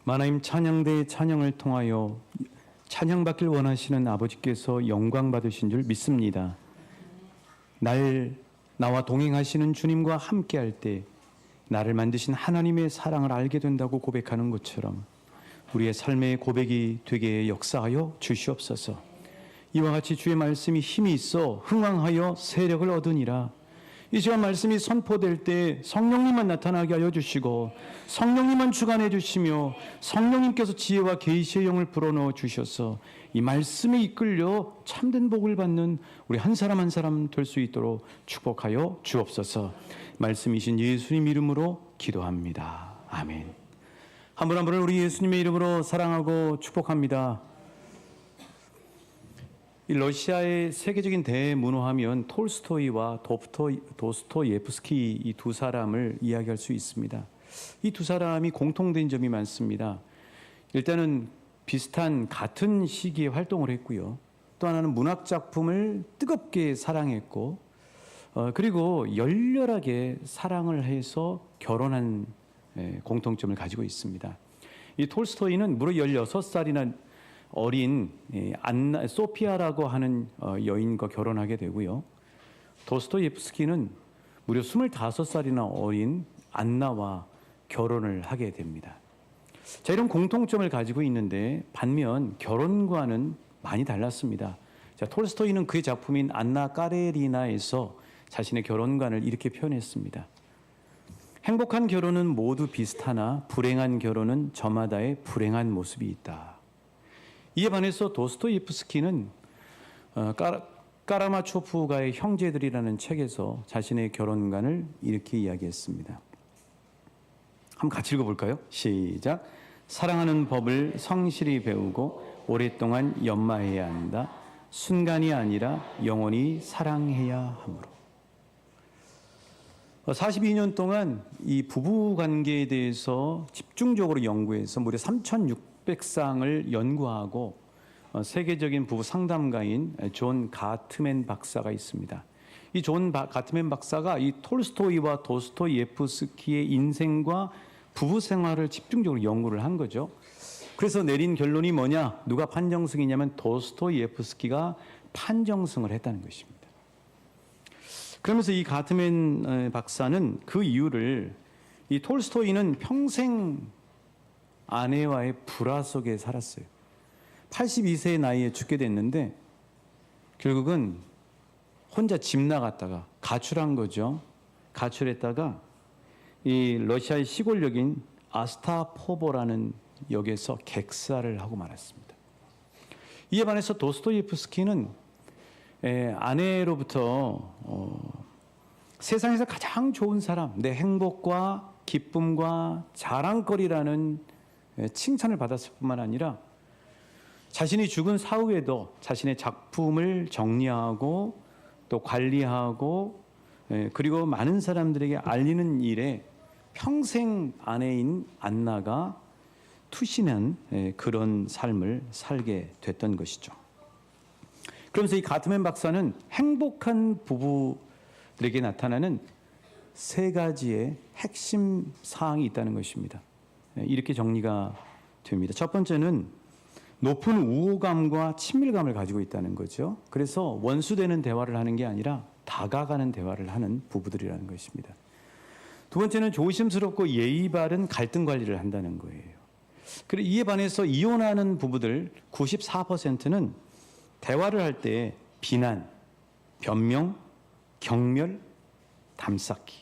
하나님 찬양대의 찬양을 통하여 찬양받길 원하시는 아버지께서 영광 받으신 줄 믿습니다. 나와 동행하시는 주님과 함께할 때 나를 만드신 하나님의 사랑을 알게 된다고 고백하는 것처럼 우리의 삶의 고백이 되게 역사하여 주시옵소서. 이와 같이 주의 말씀이 힘이 있어 흥왕하여 세력을 얻으니라. 이 시간 말씀이 선포될 때 성령님만 나타나게 하여 주시고 성령님만 주관해 주시며 성령님께서 지혜와 계시의 영을 불어넣어 주셔서 이 말씀에 이끌려 참된 복을 받는 우리 한 사람 한 사람 될 수 있도록 축복하여 주옵소서. 말씀이신 예수님 이름으로 기도합니다. 아멘. 한 분 한 분을 우리 예수님의 이름으로 사랑하고 축복합니다. 이 러시아의 세계적인 대문호하면 톨스토이와 도스토예프스키 이 두 사람을 이야기할 수 있습니다. 이 두 사람이 공통된 점이 많습니다. 일단은 비슷한 같은 시기에 활동을 했고요. 또 하나는 문학 작품을 뜨겁게 사랑했고 그리고 열렬하게 사랑을 해서 결혼한 공통점을 가지고 있습니다. 이 톨스토이는 무려 16살이나 어린 안나 소피아라고 하는 여인과 결혼하게 되고요. 도스토예프스키는 무려 25살이나 어린 안나와 결혼을 하게 됩니다. 자, 이런 공통점을 가지고 있는데 반면 결혼과는 많이 달랐습니다. 자, 톨스토이는 그의 작품인 안나 까레리나에서 자신의 결혼관을 이렇게 표현했습니다. 행복한 결혼은 모두 비슷하나 불행한 결혼은 저마다의 불행한 모습이 있다. 이에 반해서 도스토예프스키는 까라마초프가의 형제들이라는 책에서 자신의 결혼관을 이렇게 이야기했습니다. 한번 같이 읽어볼까요? 시작. 사랑하는 법을 성실히 배우고 오랫동안 연마해야 한다. 순간이 아니라 영원히 사랑해야 하므로. 42년 동안 이 부부 관계에 대해서 집중적으로 연구해서 무려 3,600쌍을 연구하고 세계적인 부부 상담가인 존 가트맨 박사가 있습니다. 이 존 가트맨 박사가 이 톨스토이와 도스토예프스키의 인생과 부부 생활을 집중적으로 연구를 한 거죠. 그래서 내린 결론이 뭐냐? 누가 판정승이냐면 도스토예프스키가 판정승을 했다는 것입니다. 그러면서 이 가트맨 박사는 그 이유를 이 톨스토이는 평생 아내와의 불화 속에 살았어요. 82세의 나이에 죽게 됐는데 결국은 혼자 집 나갔다가 가출한 거죠. 가출했다가 이 러시아의 시골역인 아스타포보라는 역에서 객사를 하고 말았습니다. 이에 반해서 도스토예프스키는 아내로부터 세상에서 가장 좋은 사람, 내 행복과 기쁨과 자랑거리라는 칭찬을 받았을 뿐만 아니라 자신이 죽은 사후에도 자신의 작품을 정리하고 또 관리하고 그리고 많은 사람들에게 알리는 일에 평생 아내인 안나가 투신한 그런 삶을 살게 됐던 것이죠. 그러면서 이 가트맨 박사는 행복한 부부들에게 나타나는 세 가지의 핵심 사항이 있다는 것입니다. 이렇게 정리가 됩니다. 첫 번째는 높은 우호감과 친밀감을 가지고 있다는 거죠. 그래서 원수되는 대화를 하는 게 아니라 다가가는 대화를 하는 부부들이라는 것입니다. 두 번째는 조심스럽고 예의 바른 갈등 관리를 한다는 거예요. 그리고 이에 반해서 이혼하는 부부들 94%는 대화를 할 때 비난, 변명, 경멸, 담쌓기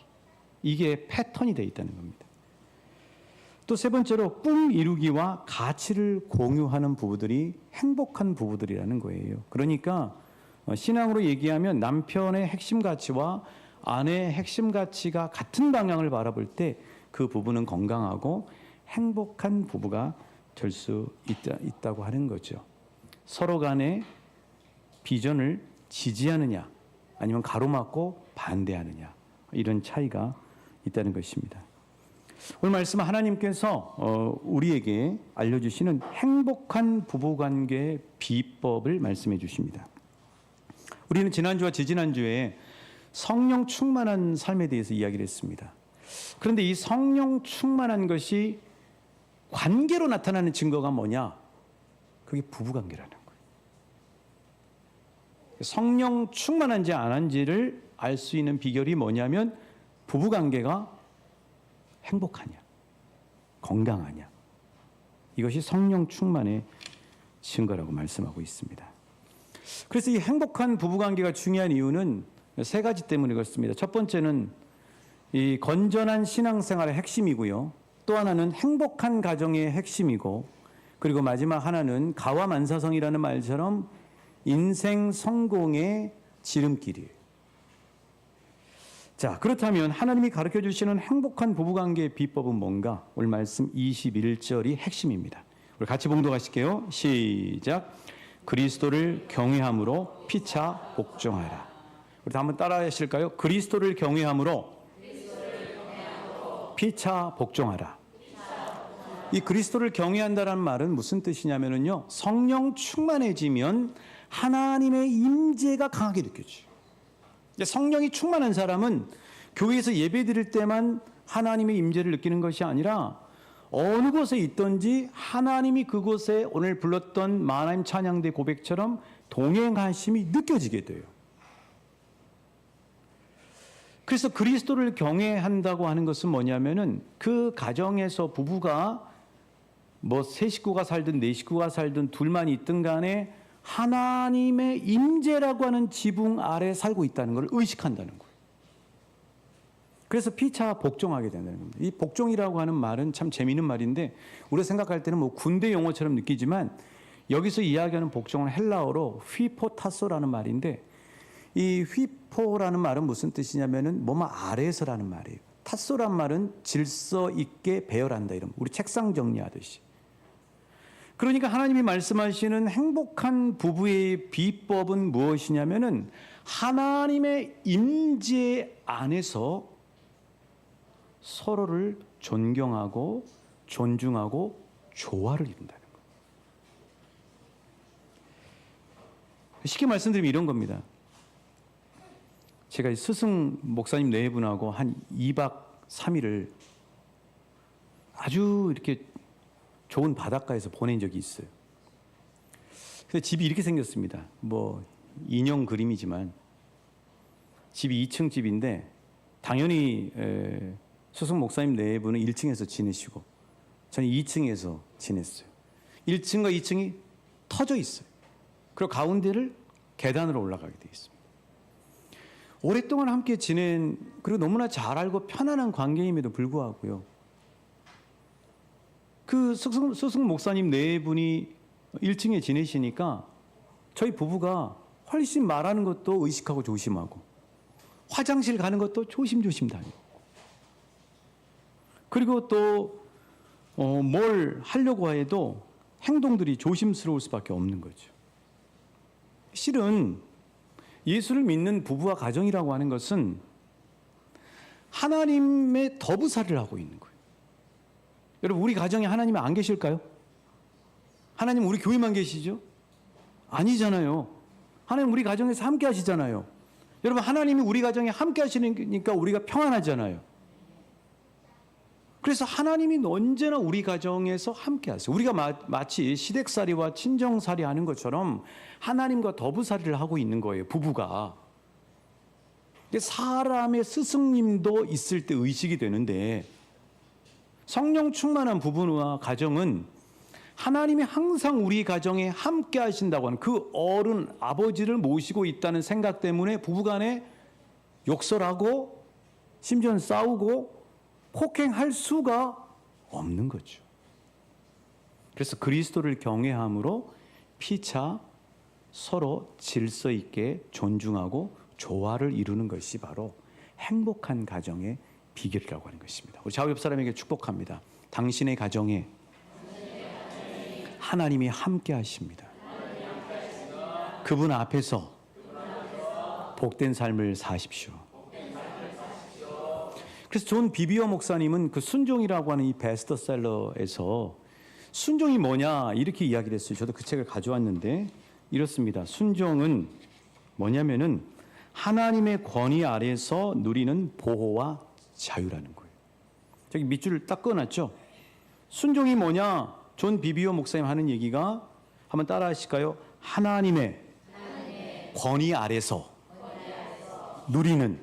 이게 패턴이 되어 있다는 겁니다. 또 세 번째로 꿈 이루기와 가치를 공유하는 부부들이 행복한 부부들이라는 거예요. 그러니까 신앙으로 얘기하면 남편의 핵심 가치와 아내의 핵심 가치가 같은 방향을 바라볼 때 그 부부는 건강하고 행복한 부부가 될 수 있다고 하는 거죠. 서로 간에 비전을 지지하느냐 아니면 가로막고 반대하느냐 이런 차이가 있다는 것입니다. 오늘 말씀 하나님께서 우리에게 알려주시는 행복한 부부관계의 비법을 말씀해 주십니다. 우리는 지난주와 지지난주에 성령 충만한 삶에 대해서 이야기를 했습니다. 그런데 이 성령 충만한 것이 관계로 나타나는 증거가 뭐냐? 그게 부부관계라는 거예요. 성령 충만한지 안 한지를 알 수 있는 비결이 뭐냐면 부부관계가 행복하냐, 건강하냐. 이것이 성령 충만의 증거라고 말씀하고 있습니다. 그래서 이 행복한 부부관계가 중요한 이유는 세 가지 때문에 그렇습니다. 첫 번째는 이 건전한 신앙생활의 핵심이고요. 또 하나는 행복한 가정의 핵심이고, 그리고 마지막 하나는 가와만사성이라는 말처럼 인생 성공의 지름길이에요. 자, 그렇다면 하나님이 가르쳐 주시는 행복한 부부관계의 비법은 뭔가? 오늘 말씀 21절이 핵심입니다. 우리 같이 봉독하실게요. 시작. 그리스도를 경외함으로 피차 복종하라. 우리 한번 따라 하실까요? 그리스도를 경외함으로 피차 복종하라. 이 그리스도를 경외한다라는 말은 무슨 뜻이냐면요, 성령 충만해지면 하나님의 임재가 강하게 느껴져요. 성령이 충만한 사람은 교회에서 예배 드릴 때만 하나님의 임재를 느끼는 것이 아니라 어느 곳에 있든지 하나님이 그곳에 오늘 불렀던 마나임 찬양대 고백처럼 동행하심이 느껴지게 돼요. 그래서 그리스도를 경외한다고 하는 것은 뭐냐면은 그 가정에서 부부가 뭐 세 식구가 살든 네 식구가 살든 둘만 있든 간에 하나님의 임재라고 하는 지붕 아래 살고 있다는 걸 의식한다는 거예요. 그래서 피차 복종하게 된다는 겁니다. 이 복종이라고 하는 말은 참 재미있는 말인데 우리가 생각할 때는 뭐 군대 용어처럼 느끼지만 여기서 이야기하는 복종은 헬라어로 휘포타소라는 말인데, 이 휘포라는 말은 무슨 뜻이냐면은 뭐뭐 아래에서라는 말이에요. 타소란 말은 질서 있게 배열한다, 이런, 우리 책상 정리하듯이. 그러니까 하나님이 말씀하시는 행복한 부부의 비법은 무엇이냐면은 하나님의 임재 안에서 서로를 존경하고 존중하고 조화를 이룬다는 거예요. 쉽게 말씀드리면 이런 겁니다. 제가 스승 목사님 네 분하고 한 2박 3일을 아주 이렇게 좋은 바닷가에서 보낸 적이 있어요. 근데 집이 이렇게 생겼습니다. 뭐 인형 그림이지만 집이 2층 집인데 당연히 스승 목사님 네 분은 1층에서 지내시고 저는 2층에서 지냈어요. 1층과 2층이 터져 있어요. 그리고 가운데를 계단으로 올라가게 돼 있습니다. 오랫동안 함께 지낸, 그리고 너무나 잘 알고 편안한 관계임에도 불구하고요, 그 스승 목사님 네 분이 1층에 지내시니까 저희 부부가 훨씬 말하는 것도 의식하고 조심하고 화장실 가는 것도 조심조심 다니고, 그리고 또 뭘 하려고 해도 행동들이 조심스러울 수밖에 없는 거죠. 실은 예수를 믿는 부부와 가정이라고 하는 것은 하나님의 더부살을 하고 있는 거예요. 여러분, 우리 가정에 하나님이 안 계실까요? 하나님 우리 교회만 계시죠? 아니잖아요. 하나님 우리 가정에서 함께 하시잖아요. 여러분, 하나님이 우리 가정에 함께 하시니까 우리가 평안하잖아요. 그래서 하나님이 언제나 우리 가정에서 함께 하세요. 우리가 마치 시댁살이와 친정살이 하는 것처럼 하나님과 더부살이를 하고 있는 거예요, 부부가. 사람의 스승님도 있을 때 의식이 되는데, 성령 충만한 부부와 가정은 하나님이 항상 우리 가정에 함께 하신다고 하는 그 어른, 아버지를 모시고 있다는 생각 때문에 부부간에 욕설하고 심지어는 싸우고 폭행할 수가 없는 거죠. 그래서 그리스도를 경외함으로 피차 서로 질서 있게 존중하고 조화를 이루는 것이 바로 행복한 가정의 비결이라고 하는 것입니다. 우리 좌우 옆 사람에게 축복합니다. 당신의 가정에 하나님이 함께 하십니다. 그분 앞에서 복된 삶을 사십시오. 그래서 존 비비어 목사님은 그 순종이라고 하는 이 베스트셀러에서 순종이 뭐냐 이렇게 이야기를 했어요. 저도 그 책을 가져왔는데 이렇습니다. 순종은 뭐냐면은 하나님의 권위 아래서 누리는 보호와 자유라는 거예요. 저기 밑줄을 딱 꺼놨죠. 순종이 뭐냐? 존 비비오 목사님 하는 얘기가 한번 따라 하실까요? 하나님의 권위 아래서 누리는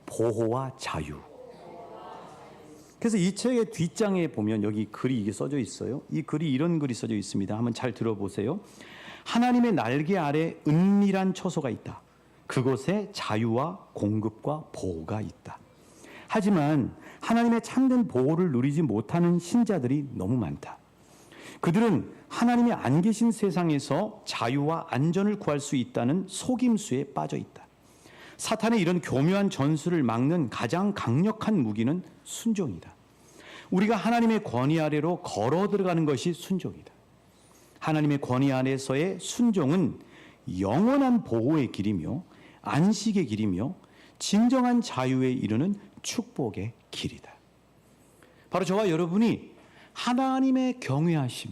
보호와 자유. 그래서 이 책의 뒷장에 보면 여기 글이 이게 써져 있어요. 이 글이 이런 글이 써져 있습니다. 한번 잘 들어보세요. 하나님의 날개 아래 은밀한 처소가 있다. 그곳에 자유와 공급과 보호가 있다. 하지만 하나님의 참된 보호를 누리지 못하는 신자들이 너무 많다. 그들은 하나님이 안 계신 세상에서 자유와 안전을 구할 수 있다는 속임수에 빠져 있다. 사탄의 이런 교묘한 전술을 막는 가장 강력한 무기는 순종이다. 우리가 하나님의 권위 아래로 걸어 들어가는 것이 순종이다. 하나님의 권위 아래서의 순종은 영원한 보호의 길이며 안식의 길이며 진정한 자유에 이르는 축복의 길이다. 바로 저와 여러분이 하나님의 경외하심,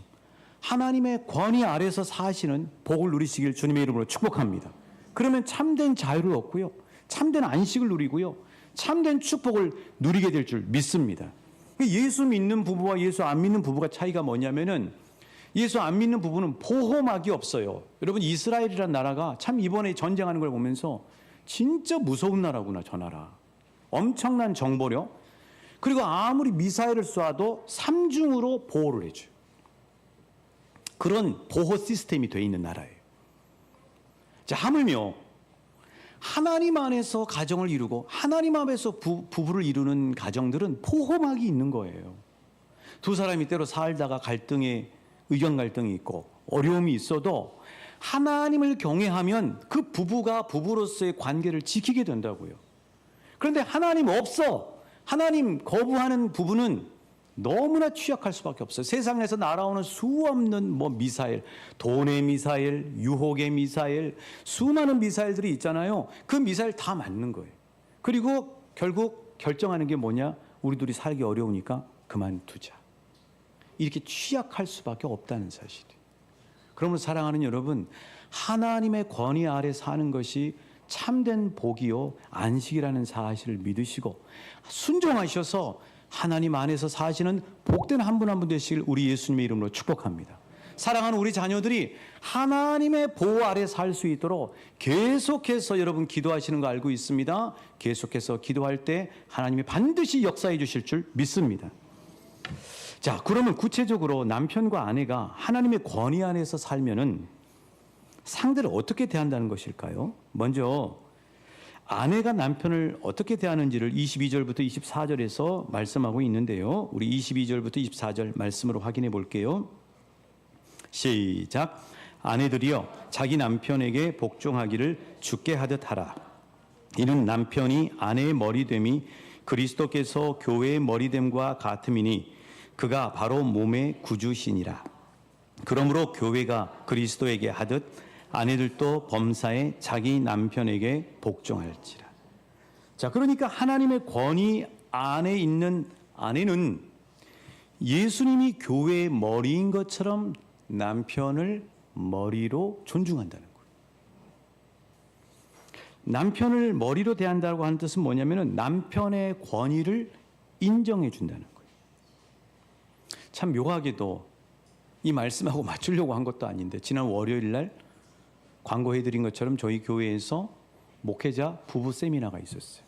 하나님의 권위 아래서 사시는 복을 누리시길 주님의 이름으로 축복합니다. 그러면 참된 자유를 얻고요, 참된 안식을 누리고요, 참된 축복을 누리게 될 줄 믿습니다. 예수 믿는 부부와 예수 안 믿는 부부가 차이가 뭐냐면은, 예수 안 믿는 부부는 보호막이 없어요. 여러분, 이스라엘이라는 나라가 참 이번에 전쟁하는 걸 보면서 진짜 무서운 나라구나. 저 나라 엄청난 정보력, 그리고 아무리 미사일을 쏴도 삼중으로 보호를 해줘요. 그런 보호 시스템이 돼 있는 나라예요. 자, 하물며 하나님 안에서 가정을 이루고 하나님 앞에서 부부를 이루는 가정들은 보호막이 있는 거예요. 두 사람이 때로 살다가 의견 갈등이 있고 어려움이 있어도 하나님을 경외하면 그 부부가 부부로서의 관계를 지키게 된다고요. 그런데 하나님 없어, 하나님 거부하는 부부는 너무나 취약할 수밖에 없어요. 세상에서 날아오는 수없는 미사일, 돈의 미사일, 유혹의 미사일, 수많은 미사일들이 있잖아요. 그 미사일 다 맞는 거예요. 그리고 결국 결정하는 게 뭐냐? 우리 둘이 살기 어려우니까 그만두자. 이렇게 취약할 수밖에 없다는 사실이에요. 그러므로 사랑하는 여러분, 하나님의 권위 아래 사는 것이 참된 복이요 안식이라는 사실을 믿으시고 순종하셔서 하나님 안에서 사시는 복된 한 분 한 분 되시길 우리 예수님의 이름으로 축복합니다. 사랑하는 우리 자녀들이 하나님의 보호 아래 살 수 있도록 계속해서 여러분 기도하시는 거 알고 있습니다. 계속해서 기도할 때 하나님이 반드시 역사해 주실 줄 믿습니다. 자, 그러면 구체적으로 남편과 아내가 하나님의 권위 안에서 살면은 상대를 어떻게 대한다는 것일까요? 먼저 아내가 남편을 어떻게 대하는지를 22절부터 24절에서 말씀하고 있는데요. 우리 22절부터 24절 말씀으로 확인해 볼게요. 시작. 아내들이여 자기 남편에게 복종하기를 주께 하듯 하라. 이는 남편이 아내의 머리됨이 그리스도께서 교회의 머리됨과 같음이니 그가 바로 몸의 구주시니라. 그러므로 교회가 그리스도에게 하듯 아내들도 범사에 자기 남편에게 복종할지라. 자, 그러니까 하나님의 권위 안에 있는 아내는 예수님이 교회의 머리인 것처럼 남편을 머리로 존중한다는 거예요. 남편을 머리로 대한다고 하는 뜻은 뭐냐면은 남편의 권위를 인정해 준다는 거예요. 참 묘하게도 이 말씀하고 맞추려고 한 것도 아닌데 지난 월요일 날 광고해드린 것처럼 저희 교회에서 목회자 부부 세미나가 있었어요.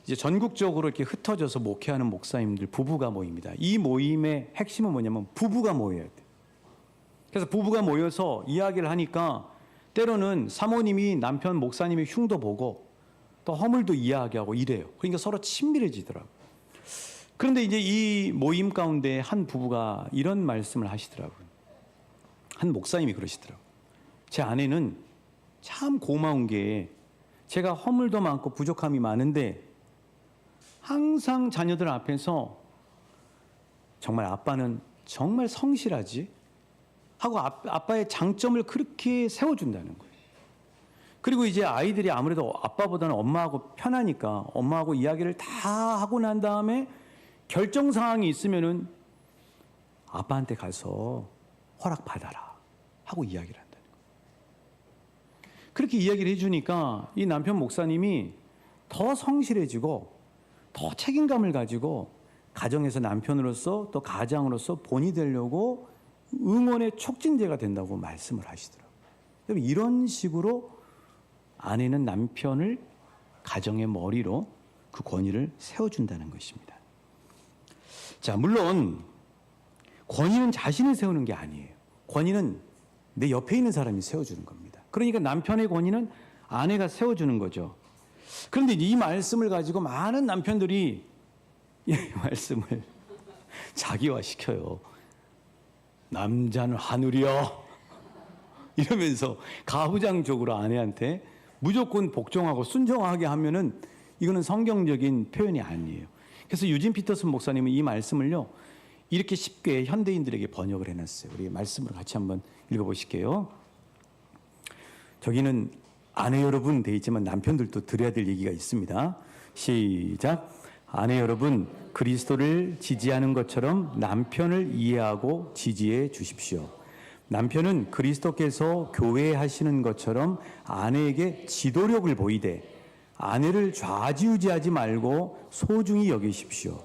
이제 전국적으로 이렇게 흩어져서 목회하는 목사님들 부부가 모입니다. 이 모임의 핵심은 뭐냐면 부부가 모여야 돼. 그래서 부부가 모여서 이야기를 하니까 때로는 사모님이 남편 목사님의 흉도 보고 또 허물도 이야기하고 이래요. 그러니까 서로 친밀해지더라고요. 그런데 이제 이 모임 가운데 한 부부가 이런 말씀을 하시더라고요. 한 목사님이 그러시더라고요. 제 아내는 참 고마운 게 제가 허물도 많고 부족함이 많은데 항상 자녀들 앞에서 정말 아빠는 정말 성실하지 하고 아빠의 장점을 그렇게 세워준다는 거예요. 그리고 이제 아이들이 아무래도 아빠보다는 엄마하고 편하니까 엄마하고 이야기를 다 하고 난 다음에 결정 사항이 있으면은 아빠한테 가서 허락 받아라 하고 이야기를 한다는 거예요. 그렇게 이야기를 해주니까 이 남편 목사님이 더 성실해지고 더 책임감을 가지고 가정에서 남편으로서 또 가장으로서 본이 되려고 응원의 촉진제가 된다고 말씀을 하시더라고요. 이런 식으로 아내는 남편을 가정의 머리로 그 권위를 세워준다는 것입니다. 자, 물론 권위는 자신이 세우는 게 아니에요. 권위는 내 옆에 있는 사람이 세워주는 겁니다. 그러니까 남편의 권위는 아내가 세워주는 거죠. 그런데 이 말씀을 가지고 많은 남편들이 이 말씀을 자기화시켜요. 남자는 하늘이여 이러면서 가부장적으로 아내한테 무조건 복종하고 순종하게 하면은 이거는 성경적인 표현이 아니에요. 그래서 유진 피터슨 목사님은 이 말씀을요 이렇게 쉽게 현대인들에게 번역을 해놨어요. 우리 말씀을 같이 한번 읽어보실게요. 저기는 아내 여러분 돼 있지만 남편들도 들어야 될 얘기가 있습니다. 시작. 아내 여러분, 그리스도를 지지하는 것처럼 남편을 이해하고 지지해 주십시오. 남편은 그리스도께서 교회에 하시는 것처럼 아내에게 지도력을 보이되 아내를 좌지우지하지 말고 소중히 여기십시오.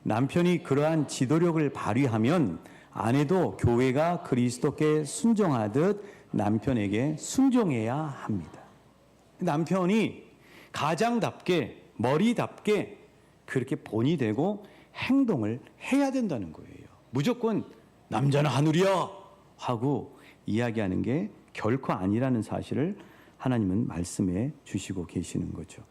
남편이 그러한 지도력을 발휘하면 아내도 교회가 그리스도께 순종하듯 남편에게 순종해야 합니다. 남편이 가장답게 머리답게 그렇게 본이 되고 행동을 해야 된다는 거예요. 무조건 남자는 하늘이야 하고 이야기하는 게 결코 아니라는 사실을 하나님은 말씀해 주시고 계시는 거죠.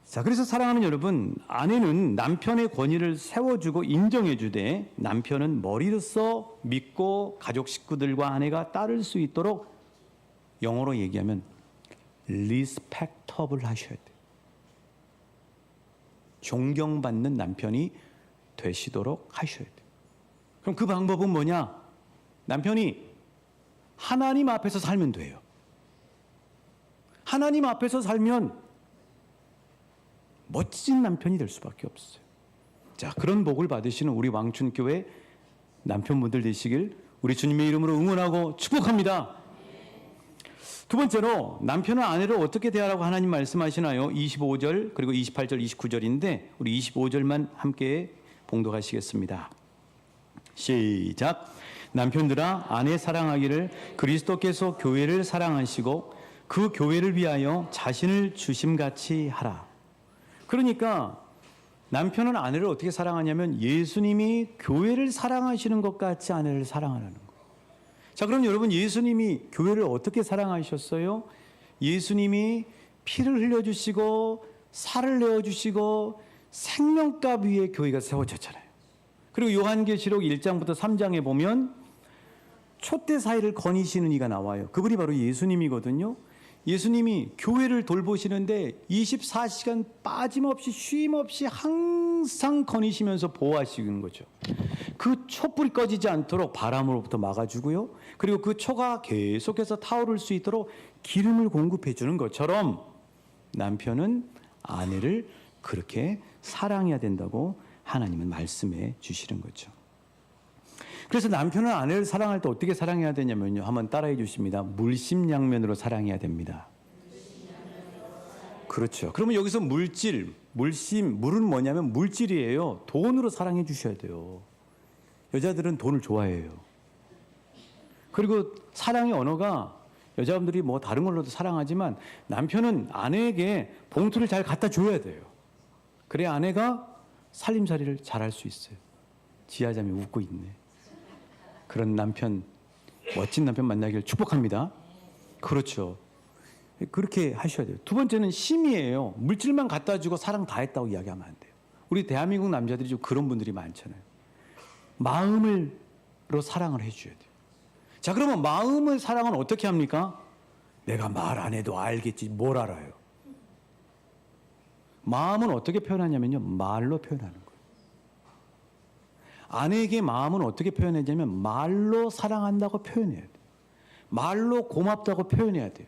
자, 그래서 사랑하는 여러분, 아내는 남편의 권위를 세워주고 인정해주되 남편은 머리로서 믿고 가족 식구들과 아내가 따를 수 있도록 영어로 얘기하면 리스펙터블 하셔야 돼요. 존경받는 남편이 되시도록 하셔야 돼요. 그럼 그 방법은 뭐냐? 남편이 하나님 앞에서 살면 돼요. 하나님 앞에서 살면 멋진 남편이 될 수밖에 없어요. 자, 그런 복을 받으시는 우리 왕춘교회 남편분들 되시길 우리 주님의 이름으로 응원하고 축복합니다. 두 번째로 남편은 아내를 어떻게 대하라고 하나님 말씀하시나요? 25절 그리고 28절 29절인데 우리 25절만 함께 봉독하시겠습니다. 시작. 남편들아 아내 사랑하기를 그리스도께서 교회를 사랑하시고 그 교회를 위하여 자신을 주심같이 하라. 그러니까 남편은 아내를 어떻게 사랑하냐면 예수님이 교회를 사랑하시는 것 같이 아내를 사랑하라는 거예요. 자, 그럼 여러분 예수님이 교회를 어떻게 사랑하셨어요? 예수님이 피를 흘려주시고 살을 내어주시고 생명값 위에 교회가 세워졌잖아요. 그리고 요한계시록 1장부터 3장에 보면 촛대 사이를 거니시는 이가 나와요. 그분이 바로 예수님이거든요. 예수님이 교회를 돌보시는데 24시간 빠짐없이 쉼없이 항상 거니시면서 보호하시는 거죠. 그 촛불이 꺼지지 않도록 바람으로부터 막아주고요. 그리고 그 초가 계속해서 타오를 수 있도록 기름을 공급해 주는 것처럼 남편은 아내를 그렇게 사랑해야 된다고 하나님은 말씀해 주시는 거죠. 그래서 남편은 아내를 사랑할 때 어떻게 사랑해야 되냐면요. 한번 따라해 주십니다. 물심양면으로 사랑해야 됩니다. 그렇죠. 그러면 여기서 물질, 물심, 물은 뭐냐면 물질이에요. 돈으로 사랑해 주셔야 돼요. 여자들은 돈을 좋아해요. 그리고 사랑의 언어가 여자분들이 뭐 다른 걸로도 사랑하지만 남편은 아내에게 봉투를 잘 갖다 줘야 돼요. 그래야 아내가 살림살이를 잘할 수 있어요. 지하자매 웃고 있네. 그런 남편, 멋진 남편 만나길 축복합니다. 그렇죠. 그렇게 하셔야 돼요. 두 번째는 심이에요. 물질만 갖다 주고 사랑 다 했다고 이야기하면 안 돼요. 우리 대한민국 남자들이 좀 그런 분들이 많잖아요. 마음으로 사랑을 해줘야 돼요. 자, 그러면 마음의 사랑은 어떻게 합니까? 내가 말 안 해도 알겠지. 뭘 알아요? 마음은 어떻게 표현하냐면요. 말로 표현하는 거예요. 아내에게 마음은 어떻게 표현하냐면 말로 사랑한다고 표현해야 돼요. 말로 고맙다고 표현해야 돼요.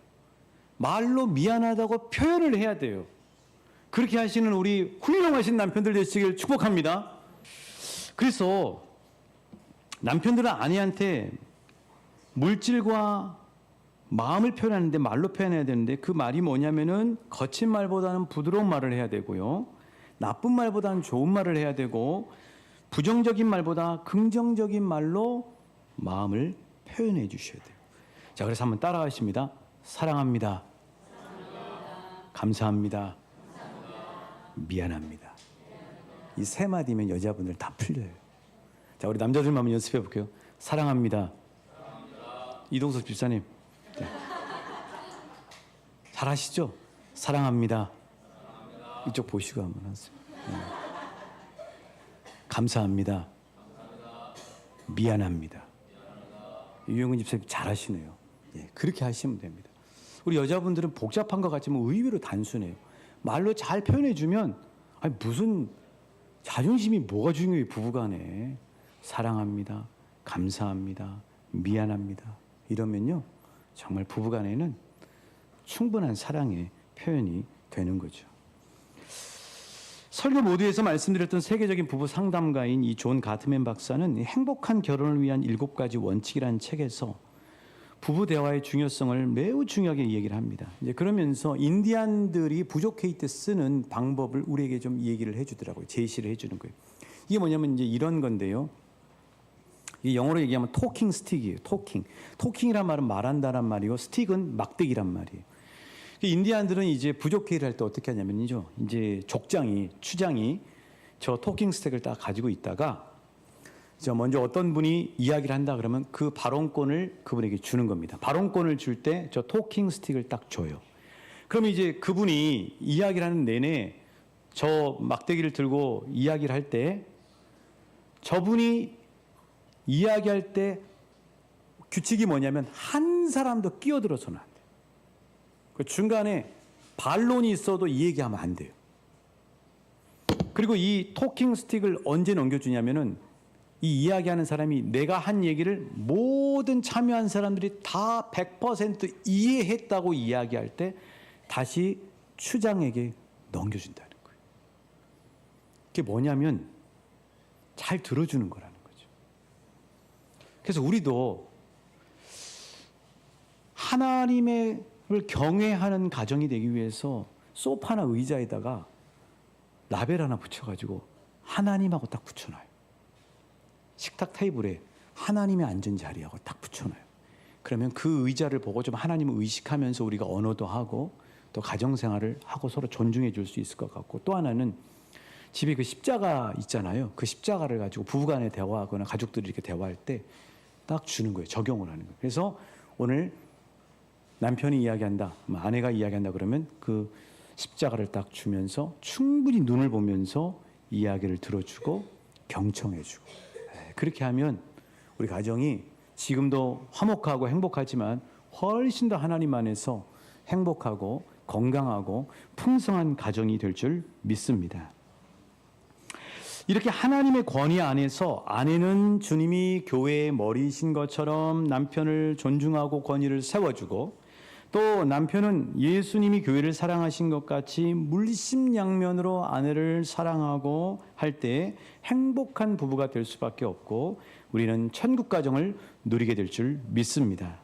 말로 미안하다고 표현을 해야 돼요. 그렇게 하시는 우리 훌륭하신 남편들 되시길 축복합니다. 그래서 남편들은 아내한테 물질과 마음을 표현하는데 말로 표현해야 되는데 그 말이 뭐냐면은 거친 말보다는 부드러운 말을 해야 되고요. 나쁜 말보다는 좋은 말을 해야 되고 부정적인 말보다 긍정적인 말로 마음을 표현해 주셔야 돼요. 자, 그래서 한번 따라하십니다. 사랑합니다. 감사합니다. 미안합니다. 이 세 마디면 여자분들 다 풀려요. 자, 우리 남자들만 한번 연습해 볼게요. 사랑합니다. 이동석 집사님. 네. 잘하시죠? 사랑합니다. 이쪽 보시고 한번 하세요. 네. 감사합니다. 미안합니다. 유영근 집사님 잘하시네요. 예, 그렇게 하시면 됩니다. 우리 여자분들은 복잡한 것 같지만 의외로 단순해요. 말로 잘 표현해주면 아니 무슨 자존심이 뭐가 중요해 부부간에. 사랑합니다. 감사합니다. 미안합니다. 이러면요 정말 부부간에는 충분한 사랑의 표현이 되는 거죠. 설교 모두에서 말씀드렸던 세계적인 부부 상담가인 이 존 가트맨 박사는 행복한 결혼을 위한 7가지 원칙이라는 책에서 부부 대화의 중요성을 매우 중요하게 얘기를 합니다. 이제 그러면서 인디안들이 부족해질 때 쓰는 방법을 우리에게 좀 얘기를 해주더라고요. 제시를 해주는 거예요. 이게 뭐냐면 이제 이런 건데요. 이 영어로 얘기하면 토킹 스틱이에요. 토킹이란 말은 말한다란 말이고 스틱은 막대기란 말이에요. 인디안들은 이제 부족회의를 할 때 어떻게 하냐면요. 이제 추장이 저 토킹 스틱을 딱 가지고 있다가 먼저 어떤 분이 이야기를 한다 그러면 그 발언권을 그분에게 주는 겁니다. 발언권을 줄 때 저 토킹 스틱을 딱 줘요. 그러면 이제 그분이 이야기를 하는 내내 저 막대기를 들고 이야기를 할 때 저분이 이야기할 때 규칙이 뭐냐면 한 사람도 끼어들어서는 안 돼요. 그 중간에 반론이 있어도 이 얘기하면 안 돼요. 그리고 이 토킹 스틱을 언제 넘겨주냐면은 이 이야기하는 사람이 내가 한 얘기를 모든 참여한 사람들이 다 100% 이해했다고 이야기할 때 다시 추장에게 넘겨준다는 거예요. 그게 뭐냐면 잘 들어주는 거라는 거죠. 그래서 우리도 하나님을 경외하는 가정이 되기 위해서 소파나 의자에다가 라벨 하나 붙여가지고 하나님하고 딱 붙여놔요. 식탁 테이블에 하나님의 앉은 자리하고 딱 붙여놔요. 그러면 그 의자를 보고 좀 하나님을 의식하면서 우리가 언어도 하고 또 가정생활을 하고 서로 존중해 줄 수 있을 것 같고, 또 하나는 집에 그 십자가 있잖아요. 그 십자가를 가지고 부부간에 대화하거나 가족들이 이렇게 대화할 때 딱 주는 거예요. 적용을 하는 거예요. 그래서 오늘 남편이 이야기한다, 아내가 이야기한다 그러면 그 십자가를 딱 주면서 충분히 눈을 보면서 이야기를 들어주고 경청해주고, 그렇게 하면 우리 가정이 지금도 화목하고 행복하지만 훨씬 더 하나님 안에서 행복하고 건강하고 풍성한 가정이 될 줄 믿습니다. 이렇게 하나님의 권위 안에서 아내는 주님이 교회의 머리이신 것처럼 남편을 존중하고 권위를 세워주고, 또 남편은 예수님이 교회를 사랑하신 것 같이 물심양면으로 아내를 사랑하고 할 때 행복한 부부가 될 수밖에 없고 우리는 천국 가정을 누리게 될 줄 믿습니다.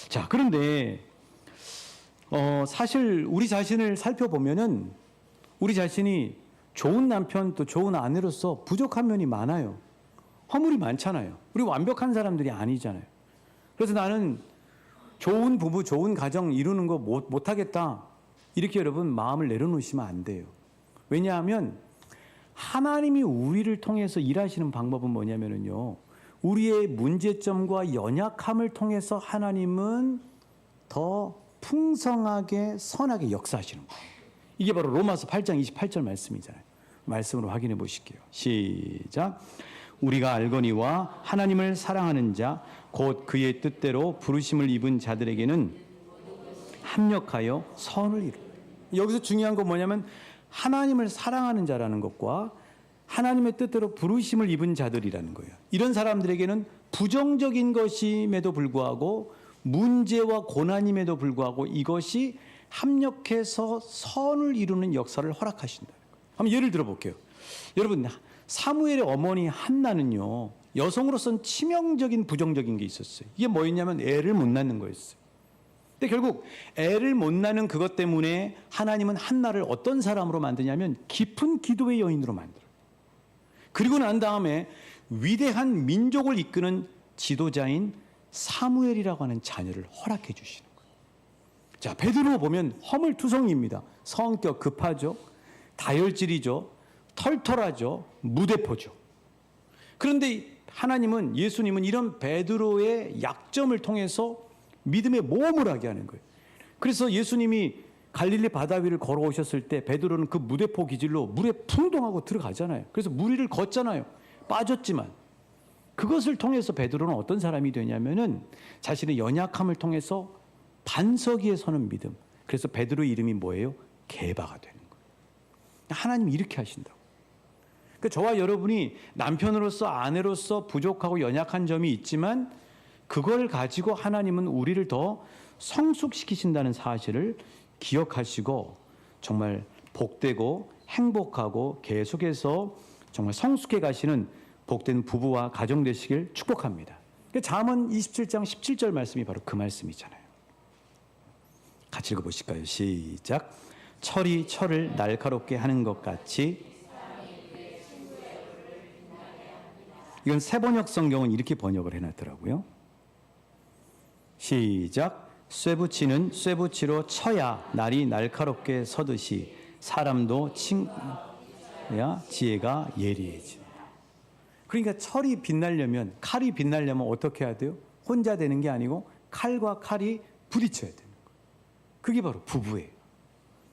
자, 그런데 사실 우리 자신을 살펴보면은 우리 자신이 좋은 남편 또 좋은 아내로서 부족한 면이 많아요. 허물이 많잖아요. 우리 완벽한 사람들이 아니잖아요. 그래서 나는 좋은 부부, 좋은 가정 이루는 거 못하겠다, 이렇게 여러분 마음을 내려놓으시면 안 돼요. 왜냐하면 하나님이 우리를 통해서 일하시는 방법은 뭐냐면요, 우리의 문제점과 연약함을 통해서 하나님은 더 풍성하게 선하게 역사하시는 거예요. 이게 바로 로마서 8장 28절 말씀이잖아요. 말씀으로 확인해 보실게요. 시작. 우리가 알거니와 하나님을 사랑하는 자 곧 그의 뜻대로 부르심을 입은 자들에게는 합력하여 선을 이루. 여기서 중요한 건 뭐냐면 하나님을 사랑하는 자라는 것과 하나님의 뜻대로 부르심을 입은 자들이라는 거예요. 이런 사람들에게는 부정적인 것임에도 불구하고 문제와 고난임에도 불구하고 이것이 합력해서 선을 이루는 역사를 허락하신다는 거예요. 한번 예를 들어 볼게요. 여러분, 사무엘의 어머니 한나는요, 여성으로서는 치명적인 부정적인 게 있었어요. 이게 뭐였냐면 애를 못 낳는 거였어요. 근데 결국 애를 못 낳는 그것 때문에 하나님은 한나를 어떤 사람으로 만드냐면 깊은 기도의 여인으로 만들어요. 그리고 난 다음에 위대한 민족을 이끄는 지도자인 사무엘이라고 하는 자녀를 허락해 주시는 거예요. 자, 베드로 보면 허물투성이입니다. 성격 급하죠. 다혈질이죠. 털털하죠. 무대포죠. 그런데 하나님은, 예수님은 이런 베드로의 약점을 통해서 믿음의 모험을 하게 하는 거예요. 그래서 예수님이 갈릴리 바다 위를 걸어오셨을 때 베드로는 그 무대포 기질로 물에 풍덩하고 들어가잖아요. 그래서 물 위를 걷잖아요. 빠졌지만 그것을 통해서 베드로는 어떤 사람이 되냐면은 자신의 연약함을 통해서 반석 위에 서는 믿음. 그래서 베드로의 이름이 뭐예요? 게바가 되는 거예요. 하나님이 이렇게 하신다고. 그러니까 저와 여러분이 남편으로서, 아내로서 부족하고 연약한 점이 있지만 그걸 가지고 하나님은 우리를 더 성숙시키신다는 사실을 기억하시고 정말 복되고 행복하고 계속해서 정말 성숙해 가시는 복된 부부와 가정 되시길 축복합니다. 잠언 27장 17절 말씀이 바로 그 말씀이잖아요. 같이 읽어보실까요? 시작. 철이 철을 날카롭게 하는 것 같이. 이건 새번역 성경은 이렇게 번역을 해놨더라고요. 시작. 쇠붙이는 쇠붙이로 쳐야 날이 날카롭게 서듯이 사람도 칭야 지혜가 예리해진다. 그러니까 철이 빛나려면, 칼이 빛나려면 어떻게 해야 돼요? 혼자 되는 게 아니고 칼과 칼이 부딪혀야 되는 거예요. 그게 바로 부부예요.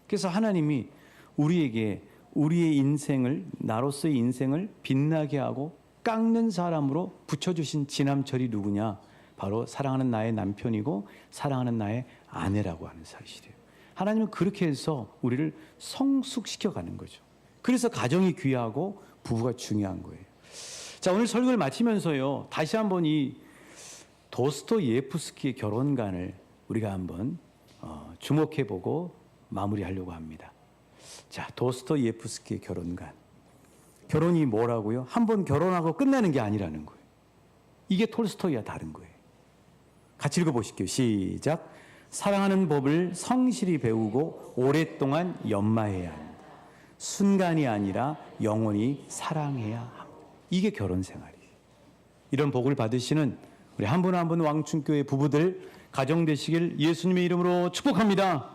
그래서 하나님이 우리에게 우리의 인생을, 나로서의 인생을 빛나게 하고 깎는 사람으로 붙여주신 지남철이 누구냐? 바로 사랑하는 나의 남편이고 사랑하는 나의 아내라고 하는 사실이에요. 하나님은 그렇게 해서 우리를 성숙시켜가는 거죠. 그래서 가정이 귀하고 부부가 중요한 거예요. 자, 오늘 설교를 마치면서요, 다시 한번 이 도스토예프스키의 결혼관을 우리가 한번 주목해보고 마무리하려고 합니다. 자, 도스토예프스키의 결혼관. 결혼이 뭐라고요? 한번 결혼하고 끝내는 게 아니라는 거예요. 이게 톨스토이와 다른 거예요. 같이 읽어보실게요. 시작. 사랑하는 법을 성실히 배우고 오랫동안 연마해야 한다. 순간이 아니라 영원히 사랑해야 합니다. 이게 결혼 생활이에요. 이런 복을 받으시는 우리 한 분 한 분 왕춘교회 부부들 가정 되시길 예수님의 이름으로 축복합니다.